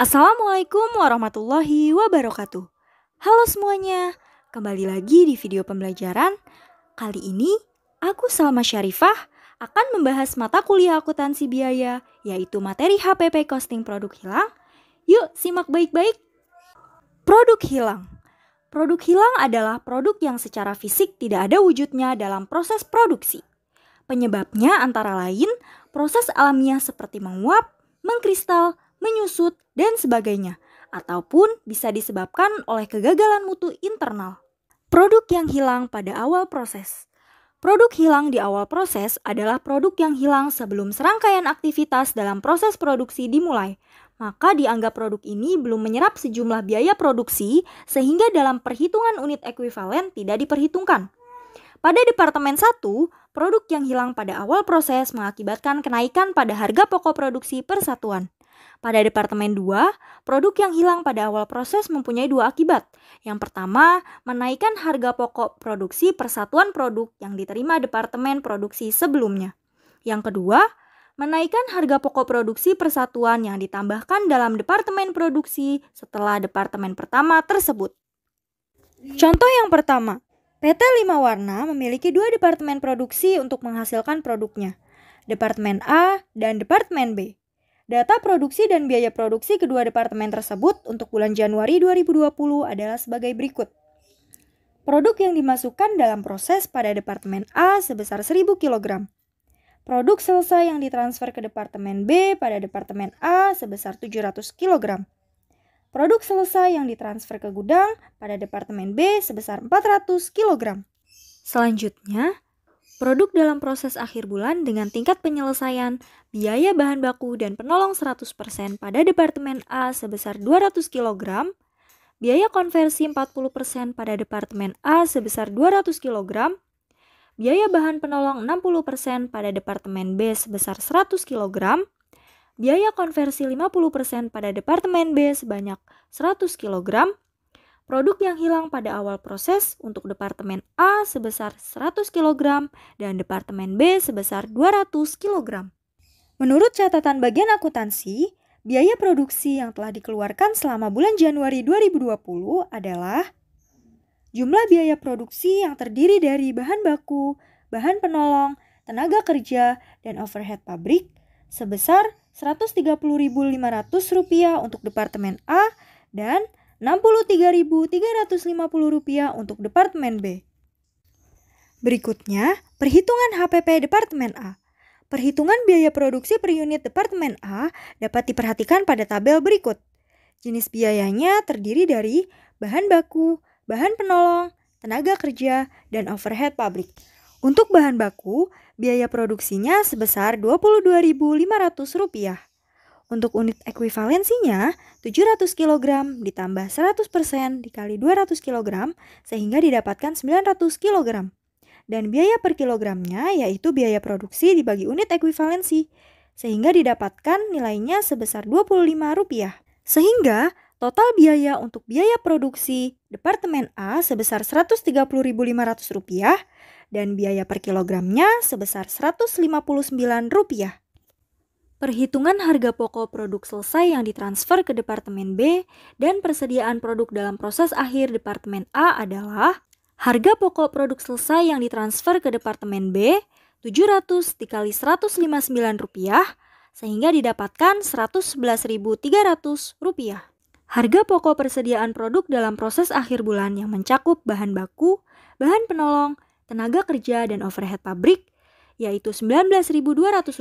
Assalamualaikum warahmatullahi wabarakatuh. Halo semuanya, kembali lagi di video pembelajaran. Kali ini, aku Salma Syarifah akan membahas mata kuliah akuntansi biaya, yaitu materi HPP Costing Produk Hilang. Yuk simak baik-baik. Produk hilang. Produk hilang adalah produk yang secara fisik tidak ada wujudnya dalam proses produksi. Penyebabnya antara lain proses alamiah seperti menguap, mengkristal, menyusut, dan sebagainya, ataupun bisa disebabkan oleh kegagalan mutu internal. Produk yang hilang pada awal proses. Produk hilang di awal proses adalah produk yang hilang sebelum serangkaian aktivitas dalam proses produksi dimulai. Maka dianggap produk ini belum menyerap sejumlah biaya produksi sehingga dalam perhitungan unit ekuivalen tidak diperhitungkan. Pada Departemen 1, produk yang hilang pada awal proses mengakibatkan kenaikan pada harga pokok produksi per satuan. Pada Departemen 2, produk yang hilang pada awal proses mempunyai dua akibat. Yang pertama, menaikkan harga pokok produksi per satuan produk yang diterima Departemen Produksi sebelumnya. Yang kedua, menaikkan harga pokok produksi per satuan yang ditambahkan dalam Departemen Produksi setelah Departemen pertama tersebut. Contoh yang pertama, PT Lima Warna memiliki dua departemen produksi untuk menghasilkan produknya, Departemen A dan Departemen B. Data produksi dan biaya produksi kedua departemen tersebut untuk bulan Januari 2020 adalah sebagai berikut. Produk yang dimasukkan dalam proses pada Departemen A sebesar 1000 kg. Produk selesai yang ditransfer ke Departemen B pada Departemen A sebesar 700 kg. Produk selesai yang ditransfer ke gudang pada Departemen B sebesar 400 kg. Selanjutnya, produk dalam proses akhir bulan dengan tingkat penyelesaian biaya bahan baku dan penolong 100% pada Departemen A sebesar 200 kg, biaya konversi 40% pada Departemen A sebesar 200 kg, biaya bahan penolong 60% pada Departemen B sebesar 100 kg, biaya konversi 50% pada Departemen B sebanyak 100 kg, produk yang hilang pada awal proses untuk Departemen A sebesar 100 kg dan Departemen B sebesar 200 kg. Menurut catatan bagian akuntansi, biaya produksi yang telah dikeluarkan selama bulan Januari 2020 adalah jumlah biaya produksi yang terdiri dari bahan baku, bahan penolong, tenaga kerja, dan overhead pabrik sebesar Rp130.500 untuk Departemen A dan Rp63.350 untuk Departemen B. Berikutnya, perhitungan HPP Departemen A. Perhitungan biaya produksi per unit Departemen A dapat diperhatikan pada tabel berikut. Jenis biayanya terdiri dari bahan baku, bahan penolong, tenaga kerja, dan overhead pabrik. Untuk bahan baku, biaya produksinya sebesar Rp22.500. Untuk unit ekuivalensinya, 700 kg ditambah 100% dikali 200 kg sehingga didapatkan 900 kg. Dan biaya per kilogramnya yaitu biaya produksi dibagi unit ekuivalensi sehingga didapatkan nilainya sebesar Rp25. Sehingga total biaya untuk biaya produksi Departemen A sebesar Rp130.500 dan biaya per kilogramnya sebesar Rp159. Perhitungan harga pokok produk selesai yang ditransfer ke Departemen B dan persediaan produk dalam proses akhir Departemen A adalah harga pokok produk selesai yang ditransfer ke Departemen B 700 dikali Rp159 sehingga didapatkan Rp111.300. Harga pokok persediaan produk dalam proses akhir bulan yang mencakup bahan baku, bahan penolong, tenaga kerja, dan overhead pabrik yaitu Rp19.200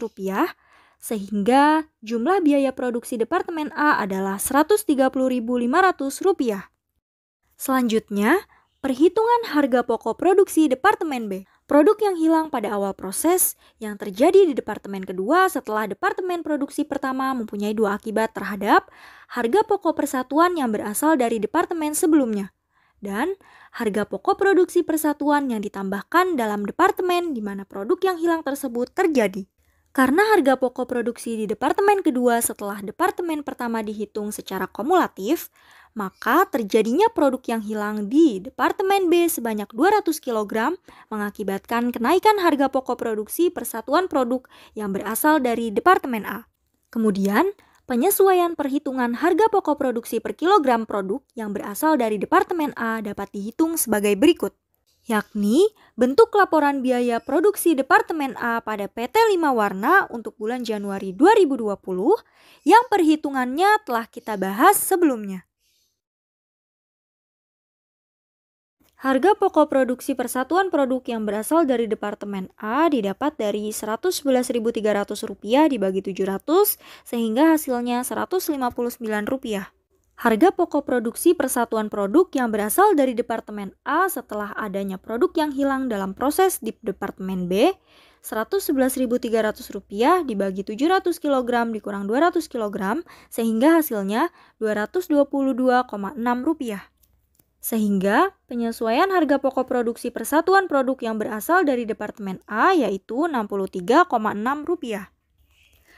sehingga jumlah biaya produksi Departemen A adalah Rp130.500. Selanjutnya, perhitungan harga pokok produksi Departemen B. Produk yang hilang pada awal proses yang terjadi di Departemen kedua setelah Departemen Produksi pertama mempunyai dua akibat terhadap harga pokok persatuan yang berasal dari Departemen sebelumnya dan harga pokok produksi persatuan yang ditambahkan dalam Departemen di mana produk yang hilang tersebut terjadi. Karena harga pokok produksi di Departemen kedua setelah Departemen pertama dihitung secara kumulatif, maka terjadinya produk yang hilang di Departemen B sebanyak 200 kg mengakibatkan kenaikan harga pokok produksi persatuan produk yang berasal dari Departemen A. Kemudian, Penyesuaian perhitungan harga pokok produksi per kilogram produk yang berasal dari Departemen A dapat dihitung sebagai berikut, yakni bentuk laporan biaya produksi Departemen A pada PT 5 Warna untuk bulan Januari 2020 yang perhitungannya telah kita bahas sebelumnya. Harga pokok produksi persatuan produk yang berasal dari Departemen A didapat dari Rp111.300 dibagi 700 sehingga hasilnya Rp159. Harga pokok produksi persatuan produk yang berasal dari Departemen A setelah adanya produk yang hilang dalam proses di Departemen B Rp111.300 dibagi 700 kg dikurang 200 kg sehingga hasilnya Rp222,6. Sehingga penyesuaian harga pokok produksi persatuan produk yang berasal dari Departemen A yaitu Rp63,6.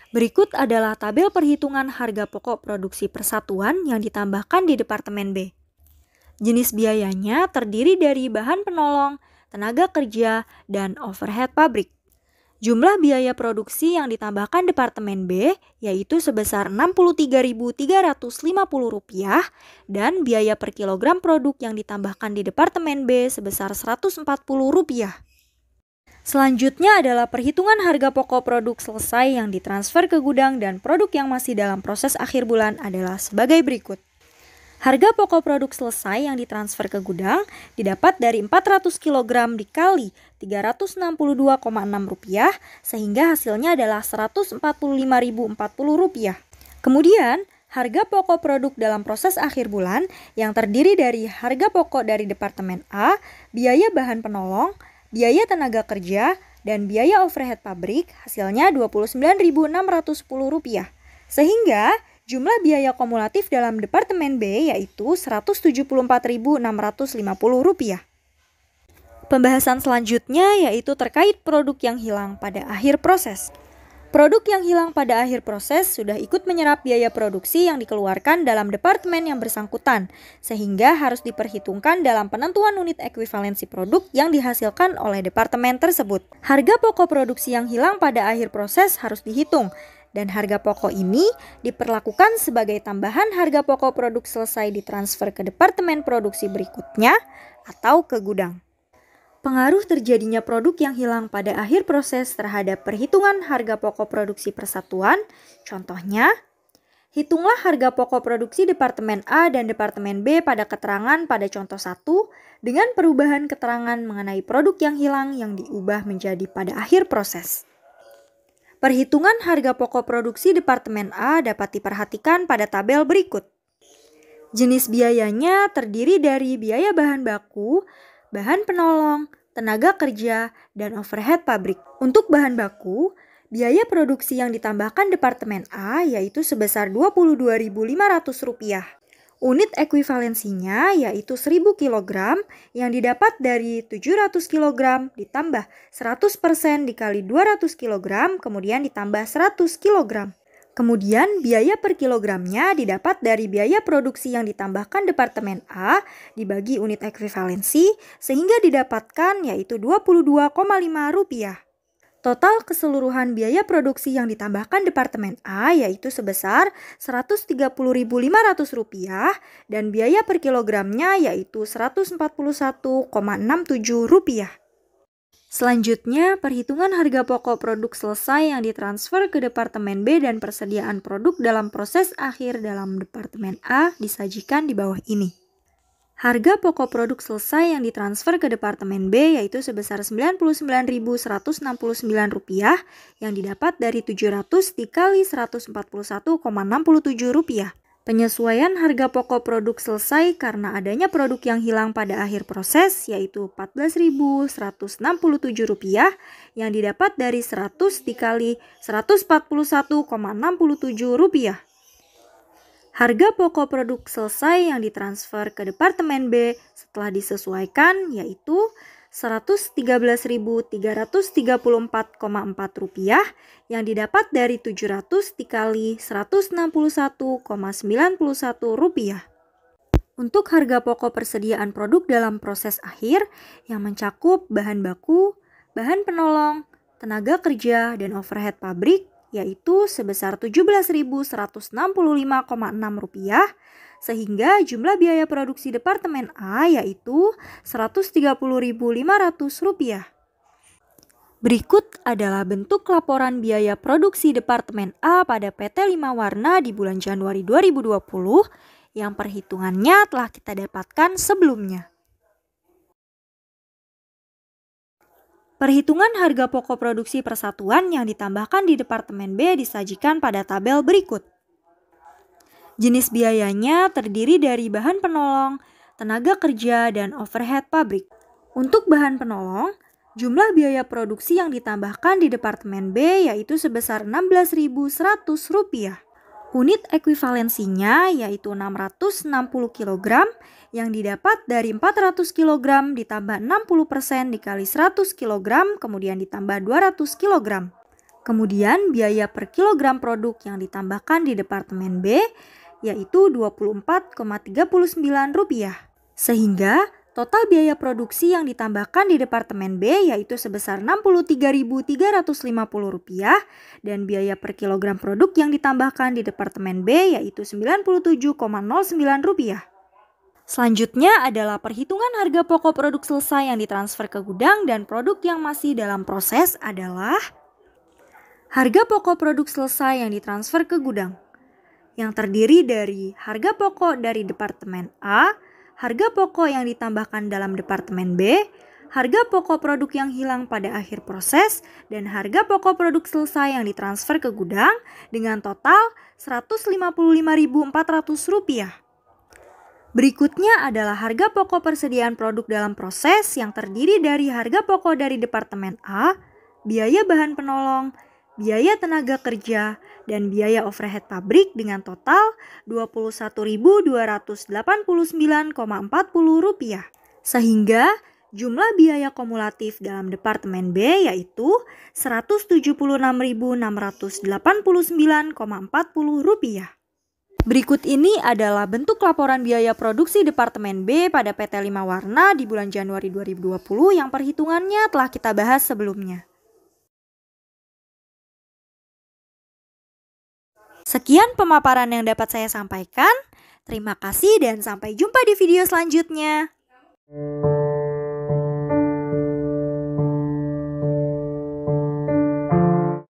Berikut adalah tabel perhitungan harga pokok produksi persatuan yang ditambahkan di Departemen B. Jenis biayanya terdiri dari bahan penolong, tenaga kerja, dan overhead pabrik. Jumlah biaya produksi yang ditambahkan Departemen B yaitu sebesar Rp63.350 dan biaya per kilogram produk yang ditambahkan di Departemen B sebesar Rp140. Selanjutnya adalah perhitungan harga pokok produk selesai yang ditransfer ke gudang dan produk yang masih dalam proses akhir bulan adalah sebagai berikut. Harga pokok produk selesai yang ditransfer ke gudang didapat dari 400 kg dikali Rp362,6 sehingga hasilnya adalah Rp145.040. Kemudian, harga pokok produk dalam proses akhir bulan yang terdiri dari harga pokok dari Departemen A, biaya bahan penolong, biaya tenaga kerja, dan biaya overhead pabrik hasilnya Rp29.610. Sehingga jumlah biaya kumulatif dalam Departemen B yaitu Rp174.650. Pembahasan selanjutnya yaitu terkait produk yang hilang pada akhir proses. Produk yang hilang pada akhir proses sudah ikut menyerap biaya produksi yang dikeluarkan dalam departemen yang bersangkutan, sehingga harus diperhitungkan dalam penentuan unit ekuivalensi produk yang dihasilkan oleh departemen tersebut. Harga pokok produksi yang hilang pada akhir proses harus dihitung, dan harga pokok ini diperlakukan sebagai tambahan harga pokok produk selesai ditransfer ke departemen produksi berikutnya atau ke gudang. Pengaruh terjadinya produk yang hilang pada akhir proses terhadap perhitungan harga pokok produksi persatuan, contohnya, hitunglah harga pokok produksi Departemen A dan Departemen B pada keterangan pada contoh 1 dengan perubahan keterangan mengenai produk yang hilang yang diubah menjadi pada akhir proses. Perhitungan harga pokok produksi Departemen A dapat diperhatikan pada tabel berikut. Jenis biayanya terdiri dari biaya bahan baku, bahan penolong, tenaga kerja, dan overhead pabrik. Untuk bahan baku, biaya produksi yang ditambahkan Departemen A yaitu sebesar Rp22.500. Unit ekuivalensinya yaitu 1000 kg yang didapat dari 700 kg ditambah 100% dikali 200 kg kemudian ditambah 100 kg. Kemudian biaya per kilogramnya didapat dari biaya produksi yang ditambahkan Departemen A dibagi unit ekuivalensi sehingga didapatkan yaitu Rp22,5. Total keseluruhan biaya produksi yang ditambahkan Departemen A yaitu sebesar Rp130.500 dan biaya per kilogramnya yaitu Rp141,67. Selanjutnya, perhitungan harga pokok produk selesai yang ditransfer ke Departemen B dan persediaan produk dalam proses akhir dalam Departemen A disajikan di bawah ini. Harga pokok produk selesai yang ditransfer ke Departemen B yaitu sebesar Rp99.169 yang didapat dari 700 dikali Rp141,67. Penyesuaian harga pokok produk selesai karena adanya produk yang hilang pada akhir proses yaitu Rp14.167 yang didapat dari 100 dikali Rp141,67. Harga pokok produk selesai yang ditransfer ke Departemen B setelah disesuaikan yaitu Rp113.334,4 yang didapat dari 700 dikali Rp161,91. Untuk harga pokok persediaan produk dalam proses akhir yang mencakup bahan baku, bahan penolong, tenaga kerja, dan overhead pabrik yaitu sebesar Rp17.165,6, sehingga jumlah biaya produksi Departemen A yaitu Rp130.500. Berikut adalah bentuk laporan biaya produksi Departemen A pada PT Lima Warna di bulan Januari 2020 yang perhitungannya telah kita dapatkan sebelumnya. Perhitungan harga pokok produksi persatuan yang ditambahkan di Departemen B disajikan pada tabel berikut. Jenis biayanya terdiri dari bahan penolong, tenaga kerja, dan overhead pabrik. Untuk bahan penolong, jumlah biaya produksi yang ditambahkan di Departemen B yaitu sebesar Rp16.100. Unit ekuivalensinya yaitu 660 kg yang didapat dari 400 kg ditambah 60% dikali 100 kg kemudian ditambah 200 kg. Kemudian biaya per kilogram produk yang ditambahkan di Departemen B yaitu Rp24,39. Sehingga total biaya produksi yang ditambahkan di Departemen B yaitu sebesar Rp63.350 dan biaya per kilogram produk yang ditambahkan di Departemen B yaitu Rp97,09. Selanjutnya adalah perhitungan harga pokok produk selesai yang ditransfer ke gudang dan produk yang masih dalam proses adalah harga pokok produk selesai yang ditransfer ke gudang, yang terdiri dari harga pokok dari Departemen A, harga pokok yang ditambahkan dalam Departemen B, harga pokok produk yang hilang pada akhir proses, dan harga pokok produk selesai yang ditransfer ke gudang dengan total Rp155.400. Berikutnya adalah harga pokok persediaan produk dalam proses yang terdiri dari harga pokok dari Departemen A, biaya bahan penolong, biaya tenaga kerja, dan biaya overhead pabrik dengan total Rp21.289,40. Sehingga jumlah biaya kumulatif dalam Departemen B yaitu Rp176.689,40. Berikut ini adalah bentuk laporan biaya produksi Departemen B pada PT Lima Warna di bulan Januari 2020 yang perhitungannya telah kita bahas sebelumnya. Sekian pemaparan yang dapat saya sampaikan. Terima kasih dan sampai jumpa di video selanjutnya.